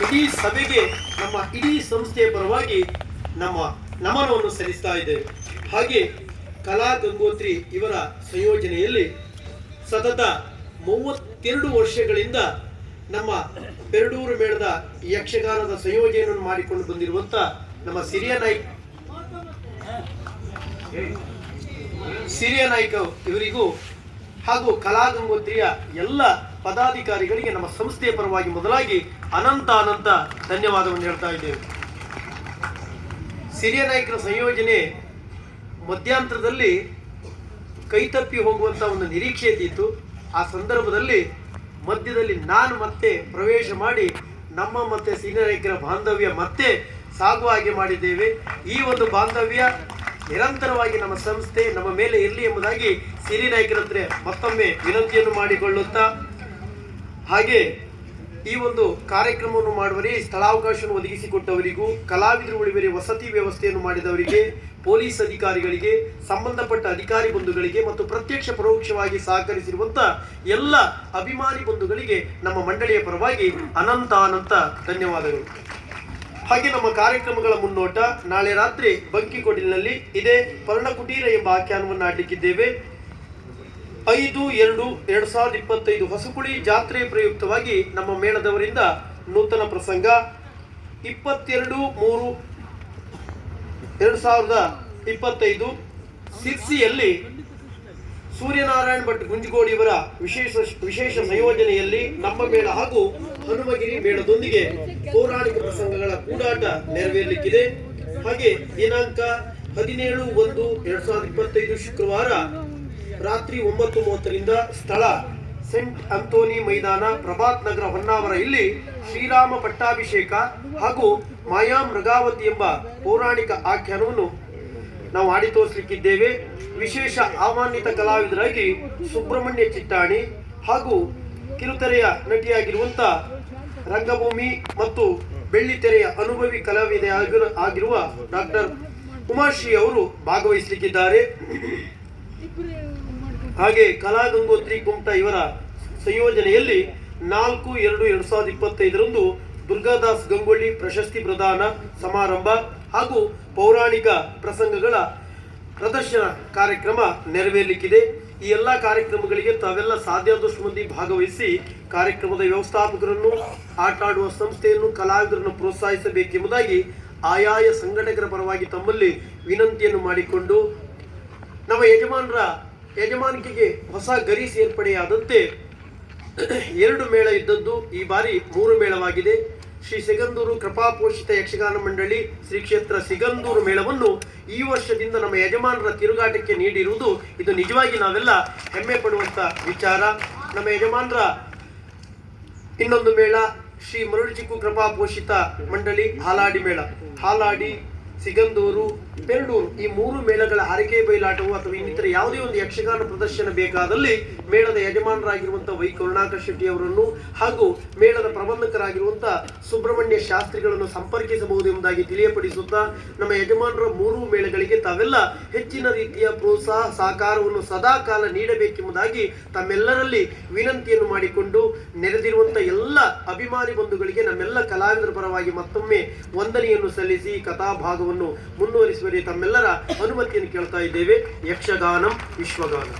ಇಡೀ ಸಭೆಗೆ ನಮ್ಮ ಇಡೀ ಸಂಸ್ಥೆಯ ಪರವಾಗಿ ನಮ್ಮ ನಮನವನ್ನು ಸಲ್ಲಿಸ್ತಾ ಇದ್ದೇವೆ. ಹಾಗೆ ಕಲಾ ಗಂಗೋತ್ರಿ ಇವರ ಸಂಯೋಜನೆಯಲ್ಲಿ ಸತತ 32 ವರ್ಷಗಳಿಂದ ನಮ್ಮ ಪೆರಡೂರು ಮೇಳದ ಯಕ್ಷಗಾನದ ಸಂಯೋಜನೆಯನ್ನು ಮಾಡಿಕೊಂಡು ಬಂದಿರುವಂತ ನಮ್ಮ ಸಿರಿಯ ನಾಯ್ಕ ಇವರಿಗೂ ಹಾಗೂ ಕಲಾ ಗಂಗೋತ್ರಿಯ ಎಲ್ಲ ಪದಾಧಿಕಾರಿಗಳಿಗೆ ನಮ್ಮ ಸಂಸ್ಥೆಯ ಪರವಾಗಿ ಮೊದಲಾಗಿ ಅನಂತ ಧನ್ಯವಾದವನ್ನು ಹೇಳ್ತಾ ಇದ್ದೇವೆ. ಸಿರಿಯ ನಾಯಕರ ಸಂಯೋಜನೆ ಮಧ್ಯಂತರದಲ್ಲಿ ಕೈತಪ್ಪಿ ಹೋಗುವಂತ ಒಂದು ನಿರೀಕ್ಷೆ ಇದ್ದಿತ್ತು. ಆ ಸಂದರ್ಭದಲ್ಲಿ ಮಧ್ಯದಲ್ಲಿ ನಾನು ಮತ್ತೆ ಪ್ರವೇಶ ಮಾಡಿ ನಮ್ಮ ಮತ್ತೆ ಸಿರಿಯ ನಾಯಕರ ಬಾಂಧವ್ಯ ಮತ್ತೆ ಸಾಗುವ ಹಾಗೆ ಮಾಡಿದ್ದೇವೆ. ಈ ಒಂದು ಬಾಂಧವ್ಯ ನಿರಂತರವಾಗಿ ನಮ್ಮ ಸಂಸ್ಥೆ ನಮ್ಮ ಮೇಲೆ ಇರಲಿ ಎಂಬುದಾಗಿ ಸಿರಿ ನಾಯಕರ ಹತ್ರ ಮತ್ತೊಮ್ಮೆ ವಿನಂತಿಯನ್ನು ಮಾಡಿಕೊಳ್ಳುತ್ತಾ, ಹಾಗೆ ಈ ಒಂದು ಕಾರ್ಯಕ್ರಮವನ್ನು ಮಾಡುವವರಿಗೆ ಸ್ಥಳಾವಕಾಶವನ್ನು ಒದಗಿಸಿಕೊಟ್ಟವರಿಗೂ, ಕಲಾವಿದರು ಉಳಿವರೆ ವಸತಿ ವ್ಯವಸ್ಥೆಯನ್ನು ಮಾಡಿದವರಿಗೆ, ಪೊಲೀಸ್ ಅಧಿಕಾರಿಗಳಿಗೆ, ಸಂಬಂಧಪಟ್ಟ ಅಧಿಕಾರಿ ಬಂಧುಗಳಿಗೆ ಮತ್ತು ಪ್ರತ್ಯಕ್ಷ ಪರೋಕ್ಷವಾಗಿ ಸಹಕರಿಸಿರುವಂತ ಎಲ್ಲ ಅಭಿಮಾನಿ ಬಂಧುಗಳಿಗೆ ನಮ್ಮ ಮಂಡಳಿಯ ಪರವಾಗಿ ಅನಂತ ಧನ್ಯವಾದಗಳು. ಹಾಗೆ ನಮ್ಮ ಕಾರ್ಯಕ್ರಮಗಳ ಮುನ್ನೋಟ ನಾಳೆ ರಾತ್ರಿ ಬಂಕಿಕೊಡಿಲಿನಲ್ಲಿ ಇದೇ ಪರ್ಣಕುಟೀರ ಎಂಬ ಆಖ್ಯಾನವನ್ನು ಆಡಲಿಕ್ಕಿದ್ದೇವೆ. 5/2/2025 ಹೊಸಕುಳಿ ಜಾತ್ರೆ ಪ್ರಯುಕ್ತವಾಗಿ ನಮ್ಮ ಮೇಳದವರಿಂದ ನೂತನ ಪ್ರಸಂಗ 22/3/2025 ಸಿರ್ಸಿಯಲ್ಲಿ ಸೂರ್ಯನಾರಾಯಣ ಭಟ್ ಗುಂಜಗೋಡಿಯವರ ವಿಶೇಷ ಸಂಯೋಜನೆಯಲ್ಲಿ ನಮ್ಮ ಮೇಳ ಹಾಗೂ ಹನುಮಗಿರಿ ಮೇಳದೊಂದಿಗೆ ಪೌರಾಣಿಕ ಪ್ರಸಂಗಗಳ ಕೂಡಾಟ ನೆರವೇರಲಿಕ್ಕಿದೆ. ಹಾಗೆ ದಿನಾಂಕ 17/1/2025 ಶುಕ್ರವಾರ ರಾತ್ರಿ 9:30ರಿಂದ ಸ್ಥಳ ಸೆಂಟ್ ಅಂತೋನಿ ಮೈದಾನ, ಪ್ರಭಾತ್ ನಗರ, ಹೊನ್ನಾವರ ಇಲ್ಲಿ ಶ್ರೀರಾಮ ಪಟ್ಟಾಭಿಷೇಕ ಹಾಗೂ ಮಾಯಾ ಮೃಗಾವತಿ ಎಂಬ ಪೌರಾಣಿಕ ಆಖ್ಯಾನವನ್ನು ನಾವು ಆಡಿ ತೋರಿಸಲಿಕ್ಕಿದ್ದೇವೆ. ವಿಶೇಷ ಆಹ್ವಾನಿತ ಕಲಾವಿದರಾಗಿ ಸುಬ್ರಹ್ಮಣ್ಯ ಚಿಟ್ಟಾಣಿ ಹಾಗೂ ಕಿರುತೆರೆಯ ನಟಿಯಾಗಿರುವಂತ ರಂಗಭೂಮಿ ಮತ್ತು ಬೆಳ್ಳಿತೆರೆಯ ಅನುಭವಿ ಕಲಾವಿದೆ ಆಗಿರುವ ಡಾಕ್ಟರ್ ಉಮಾಶ್ರೀ ಅವರು ಭಾಗವಹಿಸಲಿಕ್ಕಿದ್ದಾರೆ. ಹಾಗೆ ಕಲಾ ಗಂಗೋತ್ರಿ ಕುಮಟಾ ಇವರ ಸಂಯೋಜನೆಯಲ್ಲಿ 4/2/2025 ದುರ್ಗಾದಾಸ್ ಗಂಗೊಳ್ಳಿ ಪ್ರಶಸ್ತಿ ಪ್ರದಾನ ಸಮಾರಂಭ ಹಾಗೂ ಪೌರಾಣಿಕ ಪ್ರಸಂಗಗಳ ಪ್ರದರ್ಶನ ಕಾರ್ಯಕ್ರಮ ನೆರವೇರಲಿಕ್ಕಿದೆ. ಈ ಎಲ್ಲ ಕಾರ್ಯಕ್ರಮಗಳಿಗೆ ತಾವೆಲ್ಲ ಸಾಧ್ಯವಾದಷ್ಟು ಮಂದಿ ಭಾಗವಹಿಸಿ ಕಾರ್ಯಕ್ರಮದ ವ್ಯವಸ್ಥಾಪಕರನ್ನು, ಆಟ ಆಡುವ ಸಂಸ್ಥೆಯನ್ನು, ಕಲಾವಿದರನ್ನು ಪ್ರೋತ್ಸಾಹಿಸಬೇಕೆಂಬುದಾಗಿ ಆಯಾಯ ಸಂಘಟಕರ ಪರವಾಗಿ ತಮ್ಮಲ್ಲಿ ವಿನಂತಿಯನ್ನು ಮಾಡಿಕೊಂಡು, ನಮ್ಮ ಯಜಮಾನಿಕೆಗೆ ಹೊಸ ಗರಿ ಸೇರ್ಪಡೆಯಾದಂತೆ 2 ಮೇಳ ಇದ್ದದ್ದು ಈ ಬಾರಿ 3 ಮೇಳವಾಗಿದೆ. ಶ್ರೀ ಸಿಗಂದೂರು ಕೃಪಾಪೋಷಿತ ಯಕ್ಷಗಾನ ಮಂಡಳಿ ಶ್ರೀ ಕ್ಷೇತ್ರ ಸಿಗಂದೂರು ಮೇಳವನ್ನು ಈ ವರ್ಷದಿಂದ ನಮ್ಮ ಯಜಮಾನರ ತಿರುಗಾಟಕ್ಕೆ ನೀಡಿರುವುದು ಇದು ನಿಜವಾಗಿ ನಾವೆಲ್ಲ ಹೆಮ್ಮೆ ಪಡುವಂತ ವಿಚಾರ. ನಮ್ಮ ಯಜಮಾನರ ಇನ್ನೊಂದು ಮೇಳ ಶ್ರೀ ಮರುಳಚಿಕ್ಕು ಕೃಪಾಪೋಷಿತ ಮಂಡಳಿ ಹಾಲಾಡಿ ಮೇಳ, ಹಾಲಾಡಿ, ಸಿಗಂದೂರು, ಪೆರಡೂರು ಈ 3 ಮೇಳಗಳ ಹರಕೆ ಬಯಲಾಟವು ಅಥವಾ ಇನ್ನಿತರ ಯಾವುದೇ ಒಂದು ಯಕ್ಷಗಾನ ಪ್ರದರ್ಶನ ಬೇಕಾದಲ್ಲಿ ಮೇಳದ ಯಜಮಾನರಾಗಿರುವಂತಹ ವೈ ಕರುಣಾಕರ್ ಶೆಟ್ಟಿ ಅವರನ್ನು ಹಾಗೂ ಮೇಳದ ಪ್ರಬಂಧಕರಾಗಿರುವಂತಹ ಸುಬ್ರಹ್ಮಣ್ಯ ಶಾಸ್ತ್ರಿಗಳನ್ನು ಸಂಪರ್ಕಿಸಬಹುದು ಎಂಬುದಾಗಿ ತಿಳಿಯಪಡಿಸುತ್ತಾ, ನಮ್ಮ ಯಜಮಾನರ 3 ಮೇಳಗಳಿಗೆ ತಾವೆಲ್ಲ ಹೆಚ್ಚಿನ ರೀತಿಯ ಪ್ರೋತ್ಸಾಹ ಸಹಕಾರವನ್ನು ಸದಾ ಕಾಲ ನೀಡಬೇಕೆಂಬುದಾಗಿ ತಮ್ಮೆಲ್ಲರಲ್ಲಿ ವಿನಂತಿಯನ್ನು ಮಾಡಿಕೊಂಡು, ನೆರೆದಿರುವಂತಹ ಎಲ್ಲ ಅಭಿಮಾನಿ ಬಂಧುಗಳಿಗೆ ನಮ್ಮೆಲ್ಲ ಕಲಾವಿದರ ಪರವಾಗಿ ಮತ್ತೊಮ್ಮೆ ವಂದನೆಯನ್ನು ಸಲ್ಲಿಸಿ ಕಥಾಭಾಗವನ್ನು ಮುಂದುವರಿಸುವಲ್ಲಿ ತಮ್ಮೆಲ್ಲರ ಅನುಮತಿಯನ್ನು ಕೇಳ್ತಾ ಇದ್ದೇವೆ. ಯಕ್ಷಗಾನಂ ವಿಶ್ವಗಾನಂ.